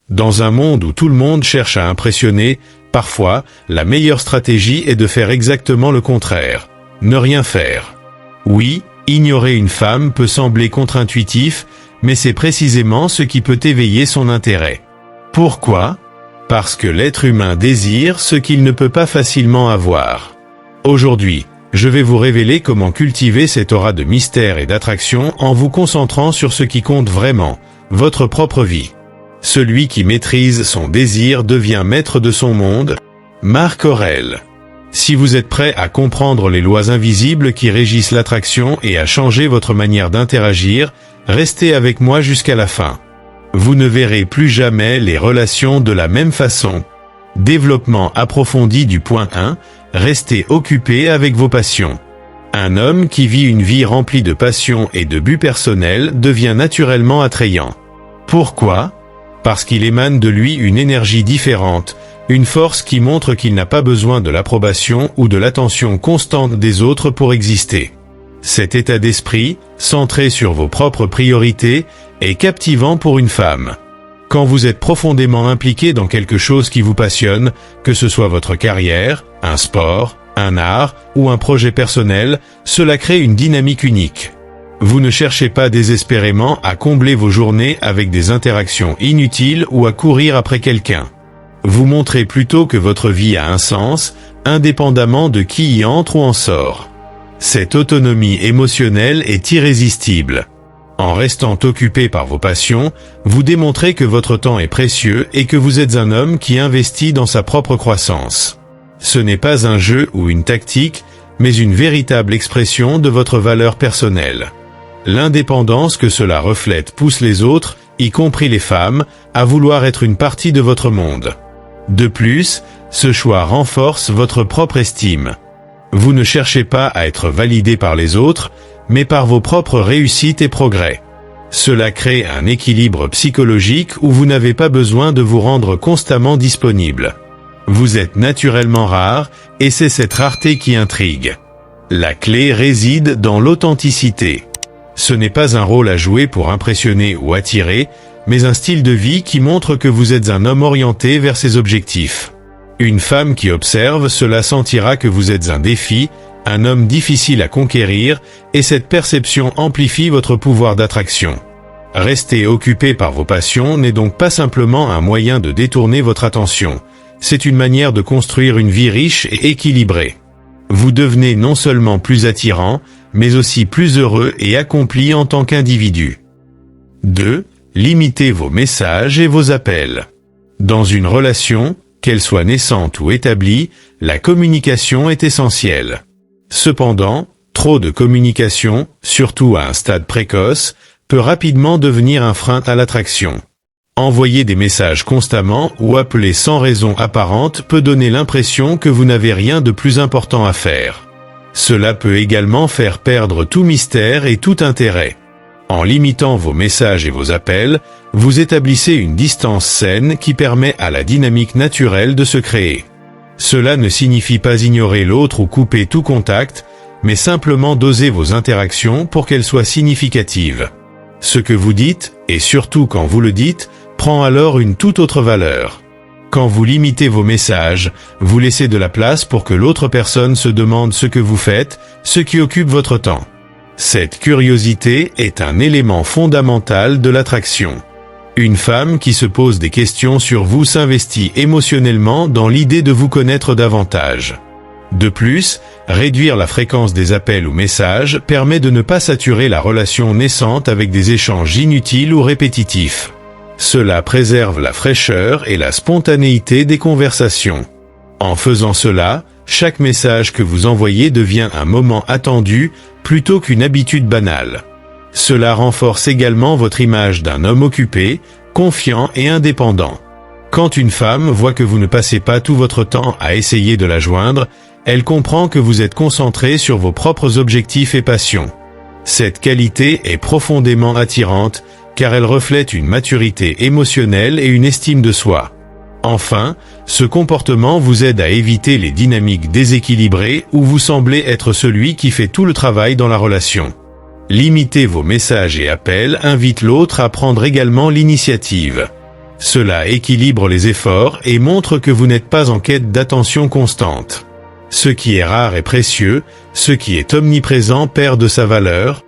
Dans un monde où tout le monde cherche à impressionner, parfois, la meilleure stratégie est de faire exactement le contraire. Ne rien faire. Oui, ignorer une femme peut sembler contre-intuitif, mais c'est précisément ce qui peut éveiller son intérêt. Pourquoi ? Parce que l'être humain désire ce qu'il ne peut pas facilement avoir. Aujourd'hui, je vais vous révéler comment cultiver cette aura de mystère et d'attraction en vous concentrant sur ce qui compte vraiment, votre propre vie. Celui qui maîtrise son désir devient maître de son monde. Marc Aurèle. Si vous êtes prêt à comprendre les lois invisibles qui régissent l'attraction et à changer votre manière d'interagir, restez avec moi jusqu'à la fin. Vous ne verrez plus jamais les relations de la même façon. Développement approfondi du point 1, restez occupé avec vos passions. Un homme qui vit une vie remplie de passion et de buts personnels devient naturellement attrayant. Pourquoi ? Parce qu'il émane de lui une énergie différente, une force qui montre qu'il n'a pas besoin de l'approbation ou de l'attention constante des autres pour exister. Cet état d'esprit, centré sur vos propres priorités, est captivant pour une femme. Quand vous êtes profondément impliqué dans quelque chose qui vous passionne, que ce soit votre carrière, un sport, un art ou un projet personnel, cela crée une dynamique unique. Vous ne cherchez pas désespérément à combler vos journées avec des interactions inutiles ou à courir après quelqu'un. Vous montrez plutôt que votre vie a un sens, indépendamment de qui y entre ou en sort. Cette autonomie émotionnelle est irrésistible. En restant occupé par vos passions, vous démontrez que votre temps est précieux et que vous êtes un homme qui investit dans sa propre croissance. Ce n'est pas un jeu ou une tactique, mais une véritable expression de votre valeur personnelle. L'indépendance que cela reflète pousse les autres, y compris les femmes, à vouloir être une partie de votre monde. De plus, ce choix renforce votre propre estime. Vous ne cherchez pas à être validé par les autres, mais par vos propres réussites et progrès. Cela crée un équilibre psychologique où vous n'avez pas besoin de vous rendre constamment disponible. Vous êtes naturellement rare, et c'est cette rareté qui intrigue. La clé réside dans l'authenticité. Ce n'est pas un rôle à jouer pour impressionner ou attirer, mais un style de vie qui montre que vous êtes un homme orienté vers ses objectifs. Une femme qui observe cela sentira que vous êtes un défi, un homme difficile à conquérir, et cette perception amplifie votre pouvoir d'attraction. Rester occupé par vos passions n'est donc pas simplement un moyen de détourner votre attention, c'est une manière de construire une vie riche et équilibrée. Vous devenez non seulement plus attirant, mais aussi plus heureux et accompli en tant qu'individu. 2. Limitez vos messages et vos appels. Dans une relation, qu'elle soit naissante ou établie, la communication est essentielle. Cependant, trop de communication, surtout à un stade précoce, peut rapidement devenir un frein à l'attraction. Envoyer des messages constamment ou appeler sans raison apparente peut donner l'impression que vous n'avez rien de plus important à faire. Cela peut également faire perdre tout mystère et tout intérêt. En limitant vos messages et vos appels, vous établissez une distance saine qui permet à la dynamique naturelle de se créer. Cela ne signifie pas ignorer l'autre ou couper tout contact, mais simplement doser vos interactions pour qu'elles soient significatives. Ce que vous dites, et surtout quand vous le dites, prend alors une toute autre valeur. Quand vous limitez vos messages, vous laissez de la place pour que l'autre personne se demande ce que vous faites, ce qui occupe votre temps. Cette curiosité est un élément fondamental de l'attraction. Une femme qui se pose des questions sur vous s'investit émotionnellement dans l'idée de vous connaître davantage. De plus, réduire la fréquence des appels ou messages permet de ne pas saturer la relation naissante avec des échanges inutiles ou répétitifs. Cela préserve la fraîcheur et la spontanéité des conversations. En faisant cela, chaque message que vous envoyez devient un moment attendu plutôt qu'une habitude banale. Cela renforce également votre image d'un homme occupé, confiant et indépendant. Quand une femme voit que vous ne passez pas tout votre temps à essayer de la joindre, elle comprend que vous êtes concentré sur vos propres objectifs et passions. Cette qualité est profondément attirante, car elle reflète une maturité émotionnelle et une estime de soi. Enfin, ce comportement vous aide à éviter les dynamiques déséquilibrées où vous semblez être celui qui fait tout le travail dans la relation. Limiter vos messages et appels invite l'autre à prendre également l'initiative. Cela équilibre les efforts et montre que vous n'êtes pas en quête d'attention constante. Ce qui est rare est précieux, ce qui est omniprésent perd de sa valeur.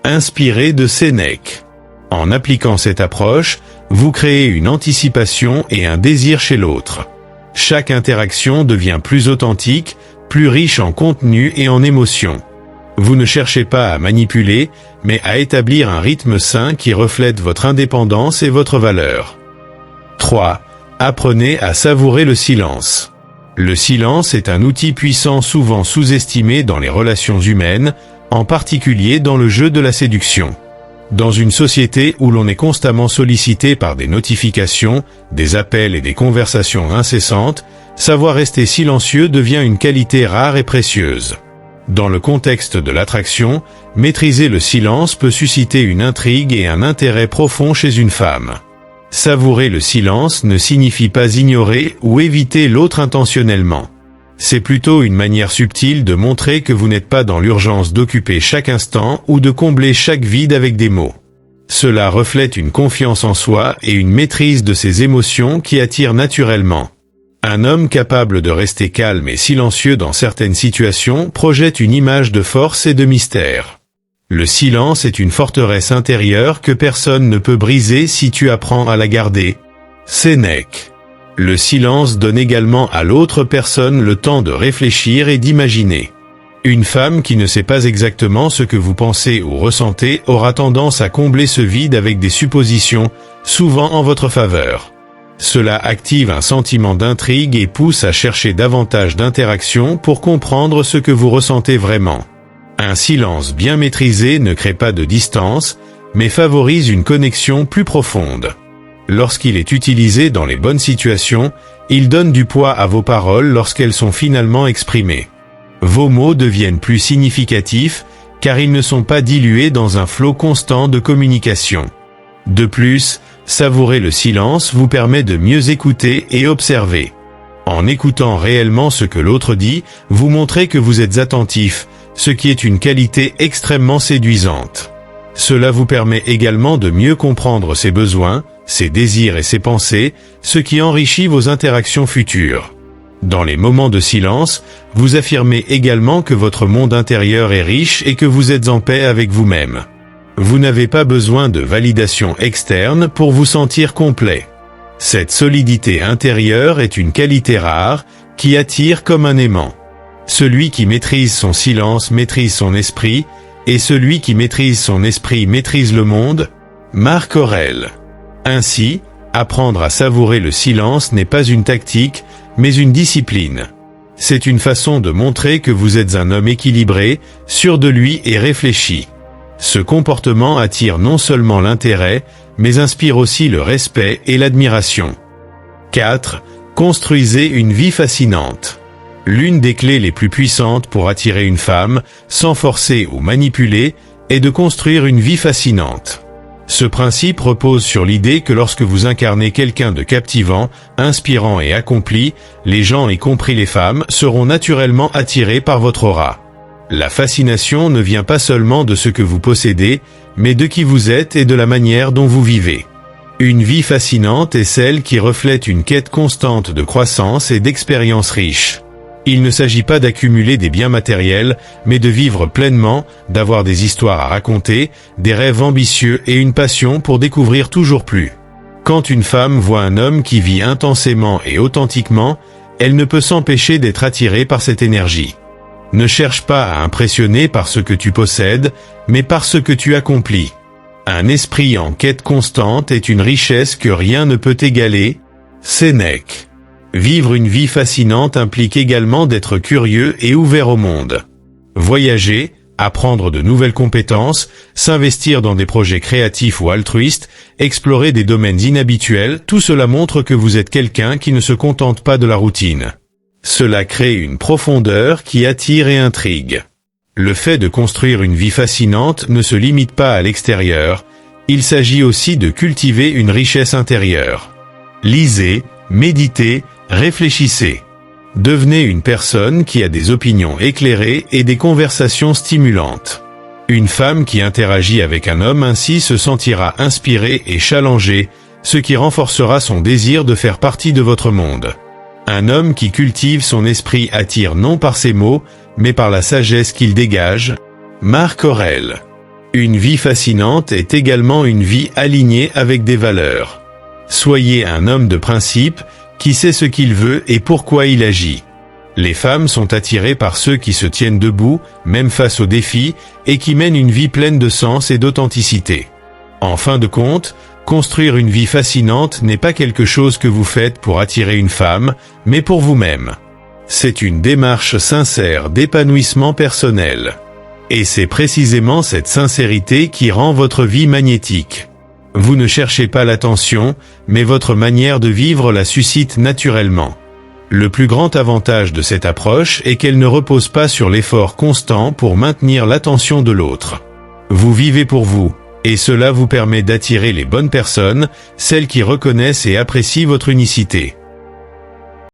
Inspiré de Sénèque. En appliquant cette approche, vous créez une anticipation et un désir chez l'autre. Chaque interaction devient plus authentique, plus riche en contenu et en émotions. Vous ne cherchez pas à manipuler, mais à établir un rythme sain qui reflète votre indépendance et votre valeur. 3. Apprenez à savourer le silence. Le silence est un outil puissant souvent sous-estimé dans les relations humaines, en particulier dans le jeu de la séduction. Dans une société où l'on est constamment sollicité par des notifications, des appels et des conversations incessantes, savoir rester silencieux devient une qualité rare et précieuse. Dans le contexte de l'attraction, maîtriser le silence peut susciter une intrigue et un intérêt profond chez une femme. Savourer le silence ne signifie pas ignorer ou éviter l'autre intentionnellement. C'est plutôt une manière subtile de montrer que vous n'êtes pas dans l'urgence d'occuper chaque instant ou de combler chaque vide avec des mots. Cela reflète une confiance en soi et une maîtrise de ses émotions qui attire naturellement. Un homme capable de rester calme et silencieux dans certaines situations projette une image de force et de mystère. Le silence est une forteresse intérieure que personne ne peut briser si tu apprends à la garder. Sénèque. Le silence donne également à l'autre personne le temps de réfléchir et d'imaginer. Une femme qui ne sait pas exactement ce que vous pensez ou ressentez aura tendance à combler ce vide avec des suppositions, souvent en votre faveur. Cela active un sentiment d'intrigue et pousse à chercher davantage d'interactions pour comprendre ce que vous ressentez vraiment. Un silence bien maîtrisé ne crée pas de distance, mais favorise une connexion plus profonde. Lorsqu'il est utilisé dans les bonnes situations, il donne du poids à vos paroles lorsqu'elles sont finalement exprimées. Vos mots deviennent plus significatifs, car ils ne sont pas dilués dans un flot constant de communication. De plus, savourer le silence vous permet de mieux écouter et observer. En écoutant réellement ce que l'autre dit, vous montrez que vous êtes attentif, ce qui est une qualité extrêmement séduisante. Cela vous permet également de mieux comprendre ses besoins, ses désirs et ses pensées, ce qui enrichit vos interactions futures. Dans les moments de silence, vous affirmez également que votre monde intérieur est riche et que vous êtes en paix avec vous-même. Vous n'avez pas besoin de validation externe pour vous sentir complet. Cette solidité intérieure est une qualité rare, qui attire comme un aimant. Celui qui maîtrise son silence maîtrise son esprit, et celui qui maîtrise son esprit maîtrise le monde. Marc Aurèle. Ainsi, apprendre à savourer le silence n'est pas une tactique, mais une discipline. C'est une façon de montrer que vous êtes un homme équilibré, sûr de lui et réfléchi. Ce comportement attire non seulement l'intérêt, mais inspire aussi le respect et l'admiration. 4. Construisez une vie fascinante. L'une des clés les plus puissantes pour attirer une femme, sans forcer ou manipuler, est de construire une vie fascinante. Ce principe repose sur l'idée que lorsque vous incarnez quelqu'un de captivant, inspirant et accompli, les gens, y compris les femmes, seront naturellement attirés par votre aura. La fascination ne vient pas seulement de ce que vous possédez, mais de qui vous êtes et de la manière dont vous vivez. Une vie fascinante est celle qui reflète une quête constante de croissance et d'expériences riches. Il ne s'agit pas d'accumuler des biens matériels, mais de vivre pleinement, d'avoir des histoires à raconter, des rêves ambitieux et une passion pour découvrir toujours plus. Quand une femme voit un homme qui vit intensément et authentiquement, elle ne peut s'empêcher d'être attirée par cette énergie. Ne cherche pas à impressionner par ce que tu possèdes, mais par ce que tu accomplis. Un esprit en quête constante est une richesse que rien ne peut égaler. Sénèque. Vivre une vie fascinante implique également d'être curieux et ouvert au monde. Voyager, apprendre de nouvelles compétences, s'investir dans des projets créatifs ou altruistes, explorer des domaines inhabituels, tout cela montre que vous êtes quelqu'un qui ne se contente pas de la routine. Cela crée une profondeur qui attire et intrigue. Le fait de construire une vie fascinante ne se limite pas à l'extérieur, il s'agit aussi de cultiver une richesse intérieure. Lisez, méditez, réfléchissez. Devenez une personne qui a des opinions éclairées et des conversations stimulantes. Une femme qui interagit avec un homme ainsi se sentira inspirée et challengée, ce qui renforcera son désir de faire partie de votre monde. Un homme qui cultive son esprit attire non par ses mots, mais par la sagesse qu'il dégage. Marc Aurèle. Une vie fascinante est également une vie alignée avec des valeurs. Soyez un homme de principe, qui sait ce qu'il veut et pourquoi il agit. Les femmes sont attirées par ceux qui se tiennent debout, même face aux défis, et qui mènent une vie pleine de sens et d'authenticité. En fin de compte, construire une vie fascinante n'est pas quelque chose que vous faites pour attirer une femme, mais pour vous-même. C'est une démarche sincère d'épanouissement personnel. Et c'est précisément cette sincérité qui rend votre vie magnétique. Vous ne cherchez pas l'attention, mais votre manière de vivre la suscite naturellement. Le plus grand avantage de cette approche est qu'elle ne repose pas sur l'effort constant pour maintenir l'attention de l'autre. Vous vivez pour vous, et cela vous permet d'attirer les bonnes personnes, celles qui reconnaissent et apprécient votre unicité.